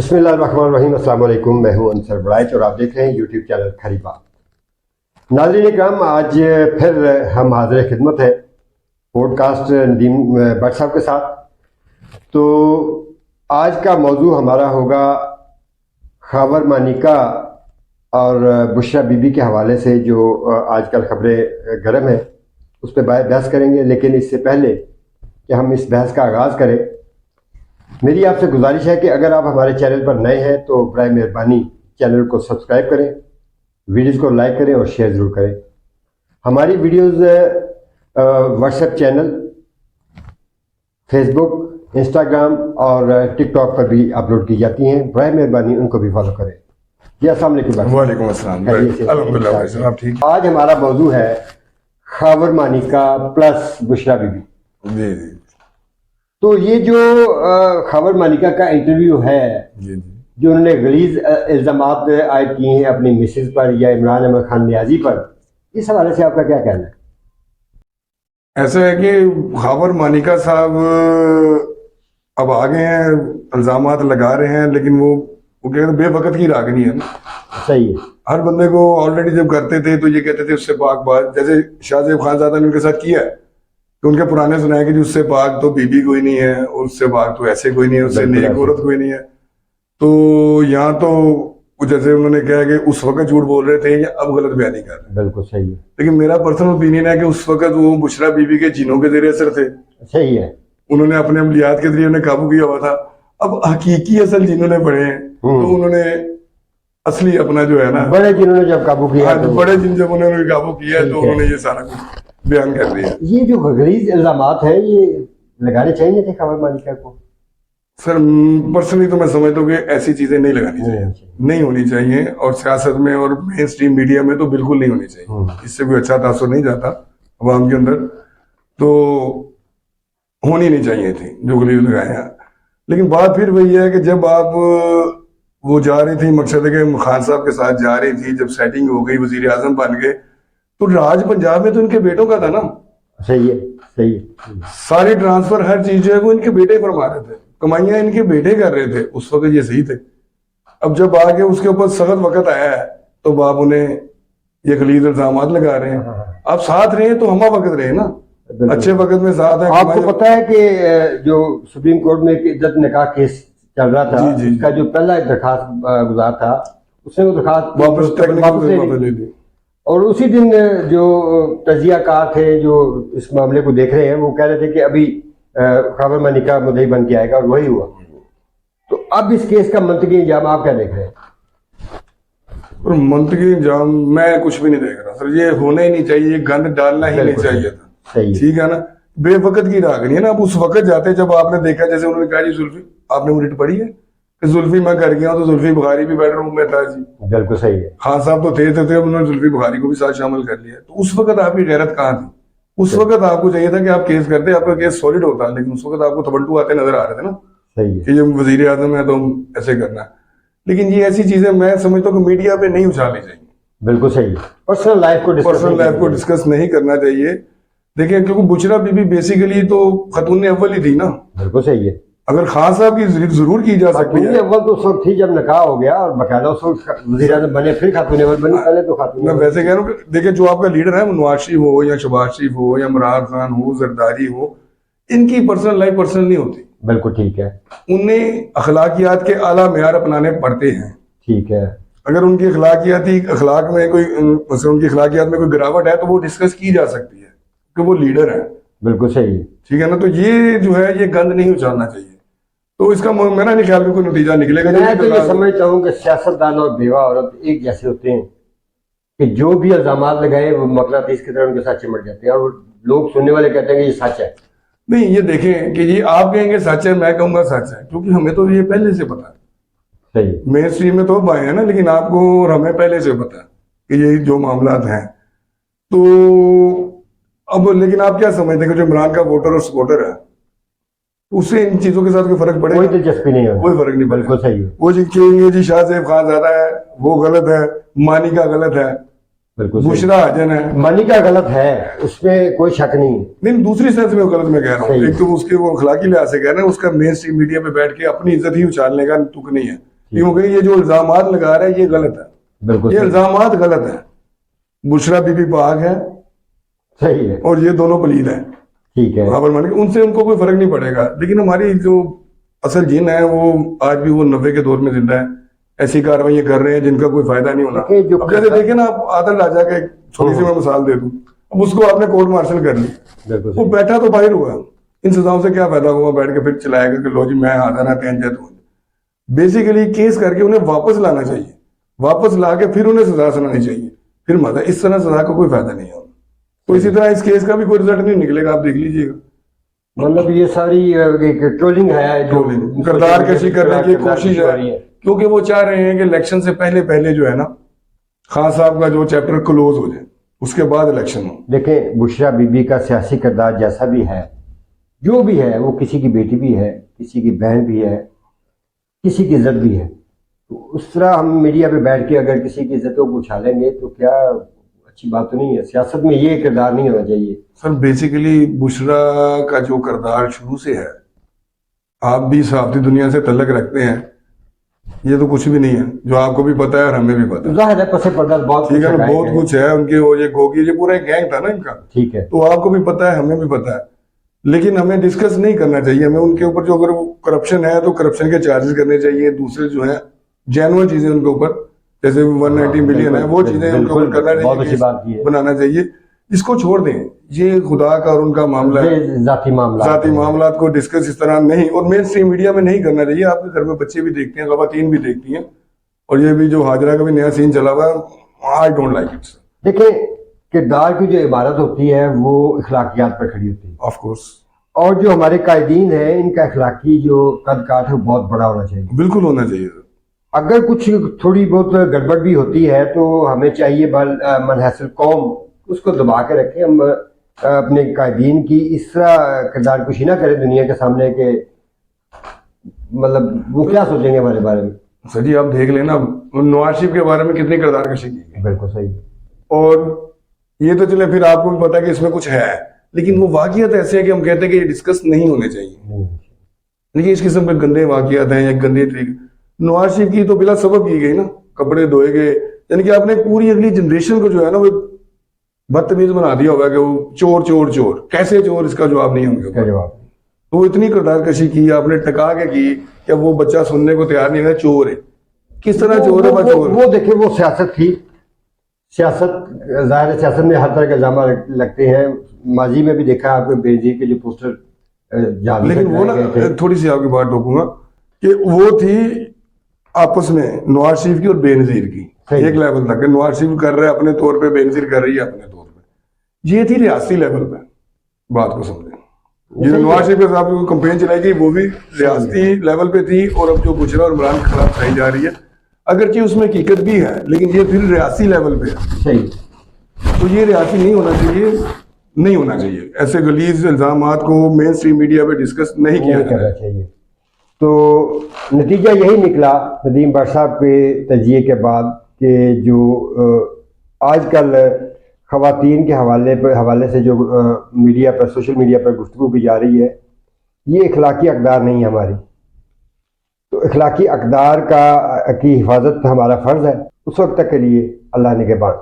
बिस्मिल्लाहिर्रहमानिर्रहीम। अस्सलाम वालेकुम। मैं हूं अंसर बड़ाइच और आप देख रहे हैं यूट्यूब चैनल खरी बात। नाज़रीन इकराम, आज फिर हम हाज़िर खिदमत हैं पॉडकास्ट नदीम भट्ट साहब के साथ। तो आज का मौजू हमारा होगा ख़ावर मानिका और बुशरा बीबी के हवाले से जो आजकल ख़बरें गर्म हैं उस पर बहस करेंगे। लेकिन इससे पहले कि हम इस बहस का आगाज़ करें, मेरी आपसे गुजारिश है कि अगर आप हमारे चैनल पर नए हैं तो बराए मेहरबानी चैनल को सब्सक्राइब करें, वीडियोज़ को लाइक करें और शेयर ज़रूर करें। हमारी videos WhatsApp channel, Facebook, Instagram और टिकटॉक पर भी अपलोड की जाती हैं। बराए मेहरबानी उनको भी फॉलो करें। जी अस्सलाम वालेकुम। वालेकुम अस्सलाम। अल्हम्दुलिल्लाह भाई, आप ठीक? आज हमारा मौजू है ख़ावर मानिका प्लस बुशरा बीबी। जी जी तो ये जो ख़ावर मानिका का इंटरव्यू है, जी जी जो उन्होंने गलीज इल्ज़ामात आयद किए हैं अपनी मिसेज पर या इमरान अहमद खान नियाजी पर, इस हवाले से आपका क्या कहना है? ऐसा है कि ख़ावर मानिका साहब अब आ गए हैं, इल्जामात लगा रहे हैं, लेकिन वो कहते हैं बेवकत की रागनी है ना। सही है। हर बंदे को ऑलरेडी जब करते थे तो ये कहते थे उससे पाक बात, जैसे शाहजेब खानजादा ने उनके साथ किया है तो उनके पुराने सुनाए कि उससे पाक तो बीबी कोई नहीं है, और उससे पाक तो ऐसे कोई नहीं है, उससे नेक औरत कोई नहीं है। तो यहाँ तो जैसे उन्होंने कहा कि उस वक्त झूठ बोल रहे थे या अब गलत बयानी कर रहे हैं। बिल्कुल सही है। लेकिन मेरा पर्सनल ओपिनियन है कि उस वक्त वो बुशरा बीबी के जीनों के जरिए असर थे। सही है। उन्होंने अपने अमलियात के जरिए उन्हें काबू किया हुआ था। अब हकीकी असल जिन्होंने पढ़े हैं तो उन्होंने असली अपना जो है ना, बड़े जिन्होंने जब काबू किया तो बड़े जिन जब उन्होंने काबू किया तो उन्होंने ये सारा कुछ बयान कर दिया। ये जो गलीज इल्ज़ामात हैं ये लगाने चाहिए थे ख़ावर मानिका को? सर पर्सनली तो मैं समझता हूँ कि ऐसी चीजें नहीं लगानी चाहिए, नहीं होनी चाहिए, और सियासत में और मेन स्ट्रीम मीडिया में तो बिल्कुल नहीं होनी चाहिए। इससे कोई अच्छा तासुर नहीं जाता अवाम के अंदर, तो होनी नहीं चाहिए थी जो गलीज लगाए हैं। लेकिन बात फिर वही है कि जब आप वो जा रही थी मकसद के खान साहब के साथ जा रही थी, जब सेटिंग हो गई वजीर आजम बन गए, तो राज पंजाब में तो इनके बेटों का था ना। सही है। सही है। सारी ट्रांसफर हर चीज जो है वो इनके बेटे फरमा रहे थे, कमाइयां इनके बेटे कर रहे थे, उस वक्त ये सही थे। अब जब आगे उसके ऊपर सख्त वक्त आया है तो बाप उन्हें ये गलीज इल्जामात लगा रहे हैं। अब साथ रहे तो हम वक्त रहे ना, अच्छे वक्त में साथ है। आपको पता है कि जो सुप्रीम कोर्ट में इज्जत निकाह केस चल रहा था, इसका जो पहला दरखास्त गुजार था उसने वो दरखास्त वापस ले ली, और उसी दिन जो तजियाकार थे जो इस मामले को देख रहे हैं वो कह रहे थे कि अभी ख़ावर मानिका मुद्दई बन के आएगा, और वही हुआ। तो अब इस केस का मंतकी इंजाम आप क्या देख रहे हैं? और मंतकी इंजाम मैं कुछ भी नहीं देख रहा सर, ये होना ही नहीं चाहिए, ये गंद डालना ही नहीं चाहिए था। ठीक है ना, बेवकत की रागनी है ना। अब उस वक्त जाते जब आपने देखा, जैसे उन्होंने कहा जी जुल्फी, आपने वो रिट पढ़ी है कि जुल्फी मैं कर गया हूँ, तो जुल्फी बुखारी भी बेडरूम में था जी। बिल्कुल सही है। खान साहब तो थे उन्होंने जुल्फी बुखारी को भी साथ शामिल कर लिया। तो उस वक्त आपकी गैरत कहाँ थी? उस वक्त आपको चाहिए था कि आप केस करते, आपका केस सॉलिड होता, लेकिन उस वक्त आपको थबंटू आते नजर आ रहे थे ना। सही है कि ये वजीर आजम है तो हम ऐसे करना है। लेकिन ये ऐसी चीजें मैं समझता हूँ कि मीडिया पे नहीं उछालनी चाहिए। बिल्कुल सही है। पर्सनल लाइफ को डिस्कस नहीं करना चाहिए। देखिए, क्योंकि बुशरा बीबी बेसिकली तो खतून अव्वल ही थी ना। बिल्कुल सही है। अगर खान साहब की जरूर की जा सकती है। अव्वल तो उस वक्त थी जब निकाह हो गया और बकायदा उस वक्त वज़ीर आज़म बने, फिर खातून अव्वल बनी, पहले तो खातून। मैं वैसे कह रहा हूँ कि देखिए, जो आपका लीडर है वो नवाज शरीफ हो या शहबाज शरीफ हो या इमरान खान हो, जरदारी हो, इनकी पर्सनल लाइफ पर्सनल नहीं होती। बिल्कुल ठीक है। उन्हें अखलाकियात के आला मेयार अपनाने पड़ते हैं। ठीक है। अगर उनकी अखलाक में कोई उनकी अखलाकियात में कोई गिरावट है तो वो डिस्कस की जा सकती है कि वो लीडर है। बिल्कुल सही है। ठीक है ना, तो ये जो है ये गंद नहीं उछालना चाहिए। तो इसका मेरा नहीं ख्याल में कोई नतीजा निकलेगा। मैं तो ये समझता हूँ कि सियासतदान और बेवा औरत एक जैसे होते हैं कि जो भी इल्जामात लगाए वो मकनातीस की तरह उनके साथ चिमट जाते हैं, और लोग सुनने वाले कहते हैं कि ये सच है। नहीं, ये देखें कि ये आप कहेंगे सच है, मैं कहूंगा सच है, क्योंकि हमें तो ये पहले से पता है। सही। मेन स्ट्रीम में तो अब आए हैं ना, लेकिन आपको और हमें पहले से पता है कि ये जो मामला हैं। तो अब लेकिन आप क्या समझते हैं कि जो इमरान का वोटर और सपोर्टर है उससे इन चीजों के साथ कोई फर्क पड़ेगा? कोई दिलचस्पी नहीं है, कोई फर्क नहीं। बिल्कुल सही है। वो जी कहेंगे जी शाहजेब खानजादा है वो गलत है, मानिका गलत है, बिल्कुल बुशरा हजन है। मानिका गलत है, उसमें कोई शक नहीं है। नहीं, दूसरी सेंस में गलत मैं कह रहा हूँ। एक तो उसके वो अखलाकी लिहाज से कह रहे हैं, उसका मेन स्ट्रीम मीडिया पे बैठ के अपनी इज्जत ही उछालने का तुक नहीं है। क्योंकि ये जो इल्जामात लगा रहा है ये गलत है, बिल्कुल ये सही। इल्जामात गलत है। बुशरा बीबी पाक है सही है, और ये दोनों पलीद हैं, ठीक है। वहां पर मान के उनसे उनको कोई फर्क नहीं पड़ेगा। लेकिन हमारी जो असल जिन है वो आज भी वो 90 के दौर में जिंदा है, ऐसी कार्रवाई कर रहे हैं जिनका कोई फायदा नहीं होना। देखिए, जो अब जैसे देखिए ना, आप आदल राजा का एक छोटी सी मैं मिसाल दे दूं, अब उसको आपने कोर्ट मार्शल कर ली, बिल्कुल वो सही। बैठा तो बाहर हुआ, इन सजाओं से क्या फायदा हुआ? बैठ के फिर चलाएगा कि लो जी मैं हाजिर है, तेंजे तो बेसिकली केस करके उन्हें वापस लाना चाहिए, वापस ला के फिर उन्हें सजा सुनानी चाहिए, फिर मजा। इस तरह सजा का कोई फायदा नहीं है। तो इसी तरह इस केस का भी कोई रिजल्ट नहीं निकलेगा, आप देख लीजिएगा। मतलब ये सारी एक ट्रोलिंग है, जो किरदार कशी करने की कोशिश हो रही है, क्योंकि वो चाह रहे हैं कि इलेक्शन से पहले पहले जो है ना, खान साहब का जो चैप्टर क्लोज हो जाए, उसके बाद इलेक्शन हो। देखें, बुशरा बीबी का सियासी किरदार जैसा भी है, जो भी है, वो किसी की बेटी भी है, किसी की बहन भी है, किसी की इज्जत भी है। तो उस तरह हम मीडिया पे बैठ के अगर किसी की इज्जत को उछालेंगे तो क्या अच्छी बात तो नहीं है। सियासत में ये किरदार नहीं होना चाहिए। सर बेसिकली बुशरा का जो किरदार शुरू से है, आप भी सहाफती दुनिया से तल्लक रखते हैं, ये तो कुछ भी नहीं है, जो आपको भी पता है और हमें भी पता है। जाहिर है पसे पर्दा बहुत ठीक है ना, कुछ बहुत कुछ है उनके, वो ये गोगी, ये पूरा एक गैंग था ना इनका, ठीक है। तो आपको भी पता है, हमें भी पता है। लेकिन हमें डिस्कस नहीं करना चाहिए, हमें उनके ऊपर जो अगर करप्शन है तो करप्शन के चार्जेस करने चाहिए, दूसरे जो है जेन्युइन चीजें उनके ऊपर, जैसे 190 मिलियन है, वो चीजें उनके ऊपर करना बहुत अच्छी चाहिए, बात की है। बनाना चाहिए। इसको छोड़ दें, ये खुदा का और उनका मामला है, ये जाती मामला, जाती मामलात को डिस्कस इस तरह नहीं, और मेन स्ट्रीम मीडिया में नहीं करना चाहिए। आपके घर में बच्चे भी देखते हैं, खवातीन भी देखती हैं, और ये भी जो हाजरा का भी नया सीन चला हुआ है, आई डोंट लाइक इट। देखिए, किरदार की जो इबारत होती है वो इखलाकियात पर खड़ी होती है, ऑफ कोर्स, और जो हमारे कायदीन है इनका इखलाकी जो कद काठ है वो बहुत बड़ा होना चाहिए। बिल्कुल होना चाहिए। अगर कुछ थोड़ी बहुत गड़बड़ भी होती है तो हमें चाहिए मनहसल कौम उसको दबा के रखें। हम अपने कायदीन की इस तरह किरदार कुशी ना करें दुनिया के सामने के, मतलब वो क्या सोचेंगे हमारे बारे में। सर जी आप देख लेना, नवाज शरीफ के बारे में कितनी किरदार कशी की गई। बिल्कुल सही। और ये तो चले, फिर आपको भी पता है कि इसमें कुछ है, लेकिन वो वाकयात ऐसे हैं कि हम कहते हैं कि ये डिस्कस नहीं होने चाहिए। देखिए इस किस्म के गंदे वाकयात हैं या गंदे तरीके, नवाज शरीफ की तो बिला सबब की गई ना, कपड़े धोए गए, यानी कि आपने पूरी अगली जनरेशन को जो है ना वो बदतमीज बना दिया होगा कि वो चोर चोर चोर, कैसे चोर, इसका जवाब नहीं होंगे। तो वो इतनी किरदार कशी की आपने, टका के की कि वो बच्चा सुनने को तैयार नहीं है, चोर है, किस तरह चोर है, चोर। वो देखिए वो सियासत थी, सियासत जाहिर है, सियासत में हर तरह के इल्जाम लगते हैं। माजी में भी देखा आपको बेनजीर के जो पोस्टर, लेकिन वो ना, थोड़ी सी आपकी बात रोकूंगा कि वो थी आपस में नवाज शरीफ की और बेनजीर की, एक लेवल तक नवाज शरीफ कर रहे हैं अपने तौर पे, बेनजीर कर रही है अपने तौर पे। ये थी रियासती लेवल पे, बात को समझे। ये नवाज शरीफ के साथ कंपेन चलाई गई वो भी रियासती लेवल पे थी, और अब जो बुशरा और इमरान के खिलाफ चलाई जा रही है, अगरचे उसमें हकीकत भी है, लेकिन ये फिर रियासती लेवल पे है। सही। तो ये रियासती नहीं होना चाहिए, नहीं होना चाहिए। ऐसे गलीज इल्जामात को मेन स्ट्रीम मीडिया पे डिस्कस नहीं किया करना चाहिए। तो नतीजा यही निकला नदीम भट्ट साहब के तजिए के बाद कि जो आजकल ख़वातीन के हवाले से जो मीडिया पर, सोशल मीडिया पर गुफ्तगू की जा रही है, ये इखलाकी अक़दार नहीं है हमारी। तो इखलाकी अक़दार की हिफाजत हमारा फ़र्ज़ है। उस वक्त तक के लिए अल्लाह निगहबान।